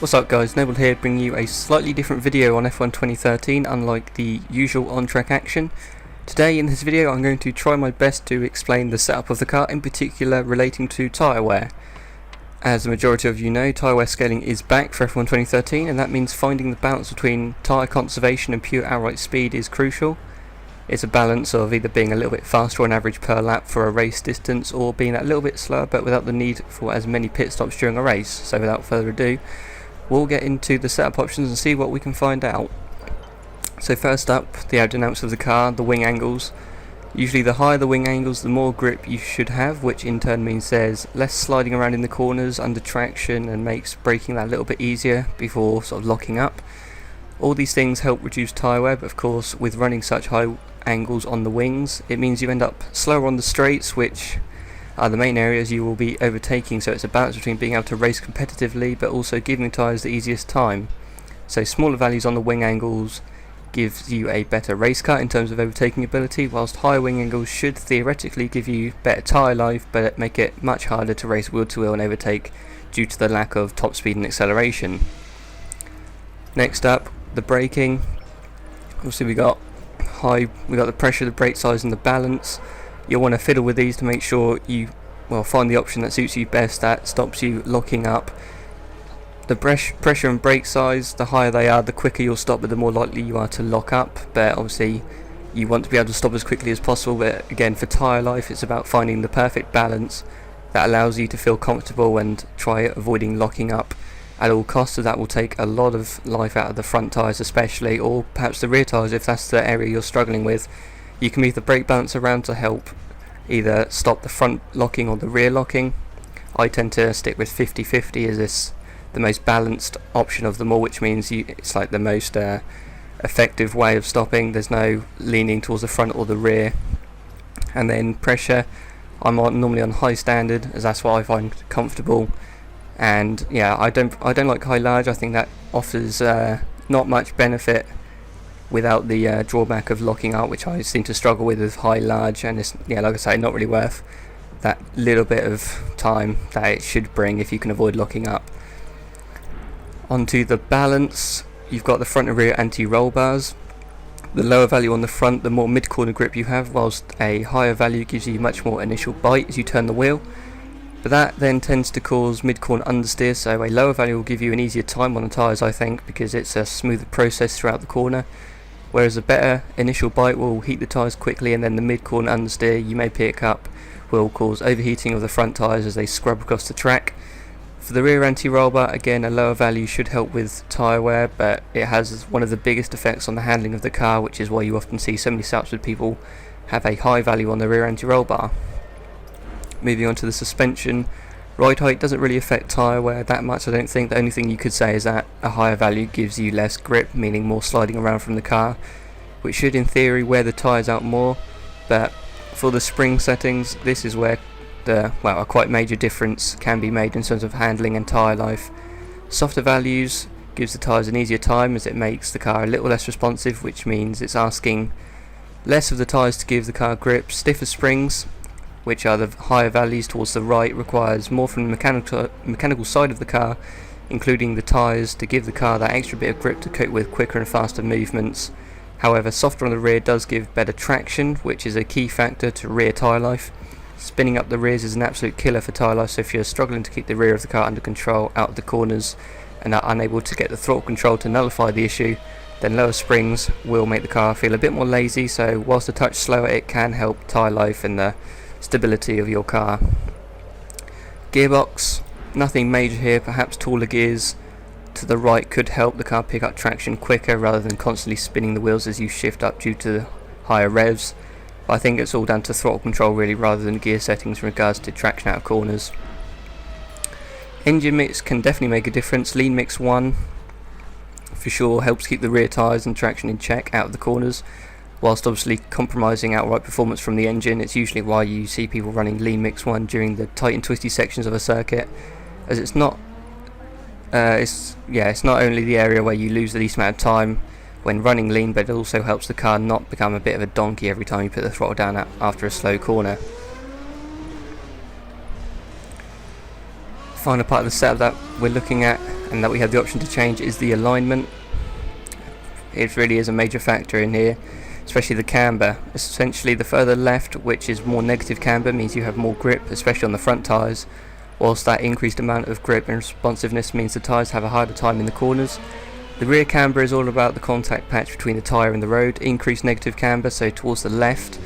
What's up guys, Noble here, bringing you a slightly different video on F1 2013, unlike the usual on-track action. Today in this video I'm going to try my best to explain the setup of the car, in particular relating to tyre wear. As the majority of you know, tyre wear scaling is back for F1 2013, and that means finding the balance between tyre conservation and pure outright speed is crucial. It's a balance of either being a little bit faster on average per lap for a race distance, or being a little bit slower but without the need for as many pit stops during a race. So without further ado, we'll get into the setup options and see what we can find out. So first up, the aerodynamics of the car, the wing angles. Usually the higher the wing angles, the more grip you should have, which in turn means there's less sliding around in the corners under traction and makes braking that a little bit easier before sort of locking up. All these things help reduce tyre wear, but of course with running such high angles on the wings, it means you end up slower on the straights, which are the main areas you will be overtaking, so it's a balance between being able to race competitively but also giving the tyres the easiest time. So smaller values on the wing angles gives you a better race cut in terms of overtaking ability, whilst higher wing angles should theoretically give you better tyre life but make it much harder to race wheel to wheel and overtake due to the lack of top speed and acceleration. Next up, the braking. Obviously we got the pressure, the brake size and the balance. You'll want to fiddle with these to make sure you find the option that suits you best, that stops you locking up. The pressure and brake size, the higher they are, the quicker you'll stop, but the more likely you are to lock up. But obviously you want to be able to stop as quickly as possible, but again, for tyre life it's about finding the perfect balance that allows you to feel comfortable and try avoiding locking up at all costs. So that will take a lot of life out of the front tyres especially, or perhaps the rear tyres if that's the area you're struggling with. You can move the brake balance around to help either stop the front locking or the rear locking. I tend to stick with 50-50 as this the most balanced option of them all, which means it's like the most effective way of stopping. There's no leaning towards the front or the rear. And then pressure, I'm normally on high standard as that's what I find comfortable. And yeah, I don't like high large. I think that offers not much benefit without the drawback of locking up, which I seem to struggle with high large, and it's, yeah, like I say, not really worth that little bit of time that it should bring if you can avoid locking up. Onto the balance, you've got the front and rear anti-roll bars. The lower value on the front, the more mid-corner grip you have, whilst a higher value gives you much more initial bite as you turn the wheel. But that then tends to cause mid-corner understeer, so a lower value will give you an easier time on the tyres, I think, because it's a smoother process throughout the corner. Whereas a better initial bite will heat the tyres quickly, and then the mid-corner understeer you may pick up will cause overheating of the front tyres as they scrub across the track. For the rear anti-roll bar, again, a lower value should help with tyre wear, but it has one of the biggest effects on the handling of the car, which is why you often see so many setups with people have a high value on the rear anti-roll bar. Moving on to the suspension, ride height doesn't really affect tyre wear that much, I don't think. The only thing you could say is that a higher value gives you less grip, meaning more sliding around from the car, which should in theory wear the tyres out more. But for the spring settings, this is where a quite major difference can be made in terms of handling and tyre life. Softer values gives the tyres an easier time, as it makes the car a little less responsive, which means it's asking less of the tyres to give the car grip. Stiffer springs, which are the higher values towards the right, requires more from the mechanical side of the car, including the tyres, to give the car that extra bit of grip to cope with quicker and faster movements. However, softer on the rear does give better traction, which is a key factor to rear tyre life. Spinning up the rears is an absolute killer for tyre life, so if you're struggling to keep the rear of the car under control out of the corners and are unable to get the throttle control to nullify the issue, then lower springs will make the car feel a bit more lazy, so whilst a touch slower it can help tyre life and the stability of your car. Gearbox, nothing major here, perhaps taller gears to the right could help the car pick up traction quicker rather than constantly spinning the wheels as you shift up due to higher revs. But I think it's all down to throttle control really, rather than gear settings in regards to traction out of corners. Engine mix can definitely make a difference. Lean mix 1 for sure helps keep the rear tyres and traction in check out of the corners, whilst obviously compromising outright performance from the engine. It's usually why you see people running lean mix 1 during the tight and twisty sections of a circuit, as it's not only the area where you lose the least amount of time when running lean, but it also helps the car not become a bit of a donkey every time you put the throttle down after a slow corner. Final part of the setup that we're looking at and that we have the option to change is the alignment. It really is a major factor in here, especially the camber. Essentially the further left, which is more negative camber, means you have more grip, especially on the front tyres, whilst that increased amount of grip and responsiveness means the tyres have a harder time in the corners. The rear camber is all about the contact patch between the tyre and the road. Increased negative camber, so towards the left,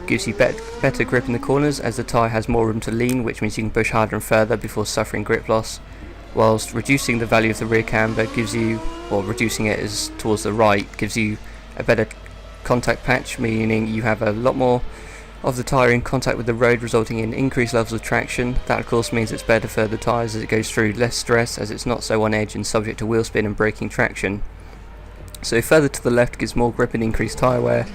gives you better grip in the corners as the tyre has more room to lean, which means you can push harder and further before suffering grip loss, whilst reducing the value of the rear camber gives you, or reducing it is towards the right, gives you a better contact patch, meaning you have a lot more of the tyre in contact with the road, resulting in increased levels of traction. That of course means it's better for the tyres as it goes through less stress, as it's not so on edge and subject to wheel spin and braking traction. So further to the left gives more grip and increased tyre wear,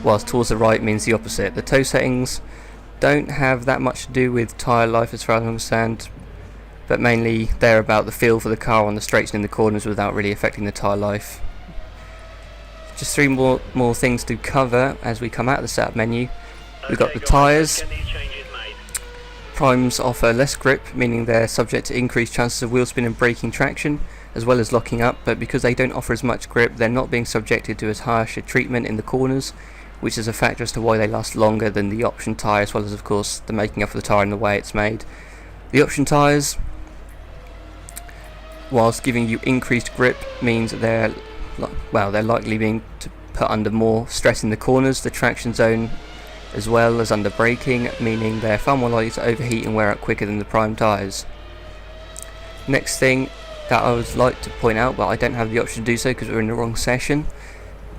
whilst towards the right means the opposite. The toe settings don't have that much to do with tyre life as far as I understand, but mainly they're about the feel for the car on the straights and in the corners without really affecting the tyre life. Just three more things to cover as we come out of the setup menu. We've got the tyres. Primes offer less grip, meaning they're subject to increased chances of wheel spin and braking traction, as well as locking up, but because they don't offer as much grip, they're not being subjected to as harsh a treatment in the corners, which is a factor as to why they last longer than the option tyre, as well as of course the making up of the tyre and the way it's made. The option tyres, whilst giving you increased grip, means they're likely being put under more stress in the corners, the traction zone, as well as under braking, meaning they're far more likely to overheat and wear out quicker than the prime tyres. Next thing that I would like to point out, but I don't have the option to do so because we're in the wrong session,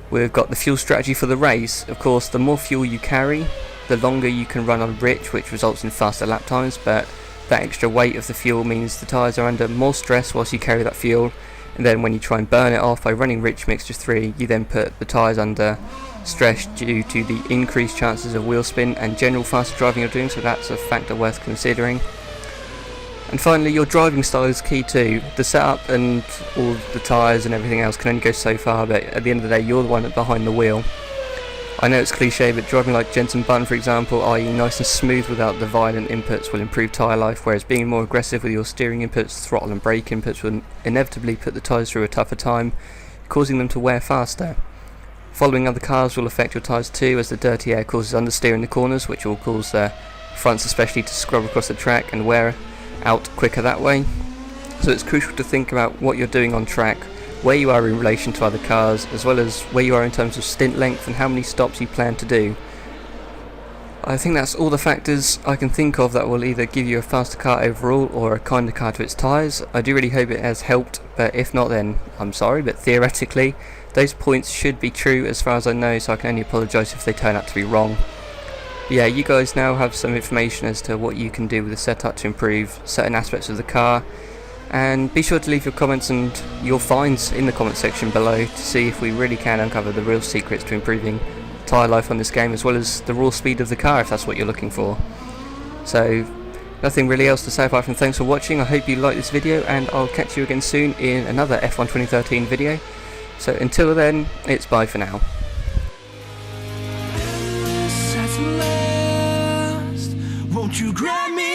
we've got the fuel strategy for the race. Of course, the more fuel you carry, the longer you can run on rich, which results in faster lap times, but that extra weight of the fuel means the tyres are under more stress whilst you carry that fuel, and then when you try and burn it off by running rich mixture 3, you then put the tyres under stress due to the increased chances of wheel spin and general faster driving you're doing, so that's a factor worth considering. And finally, your driving style is key too. The setup and all the tyres and everything else can only go so far, but at the end of the day you're the one behind the wheel. I know it's cliche, but driving like Jensen Button for example, i.e. nice and smooth without the violent inputs, will improve tyre life, whereas being more aggressive with your steering inputs, throttle and brake inputs will inevitably put the tyres through a tougher time, causing them to wear faster. Following other cars will affect your tyres too, as the dirty air causes understeer in the corners, which will cause the fronts especially to scrub across the track and wear out quicker that way. So it's crucial to think about what you're doing on track, where you are in relation to other cars, as well as where you are in terms of stint length and how many stops you plan to do. I think that's all the factors I can think of that will either give you a faster car overall or a kinder car to its tyres. I do really hope it has helped, but if not then I'm sorry, but theoretically those points should be true as far as I know, so I can only apologise if they turn out to be wrong. But yeah, you guys now have some information as to what you can do with the setup to improve certain aspects of the car, and be sure to leave your comments and your finds in the comment section below to see if we really can uncover the real secrets to improving tyre life on this game, as well as the raw speed of the car if that's what you're looking for. So nothing really else to say apart from thanks for watching. I hope you liked this video, and I'll catch you again soon in another F1 2013 video. So until then, it's bye for now. Won't you grab me?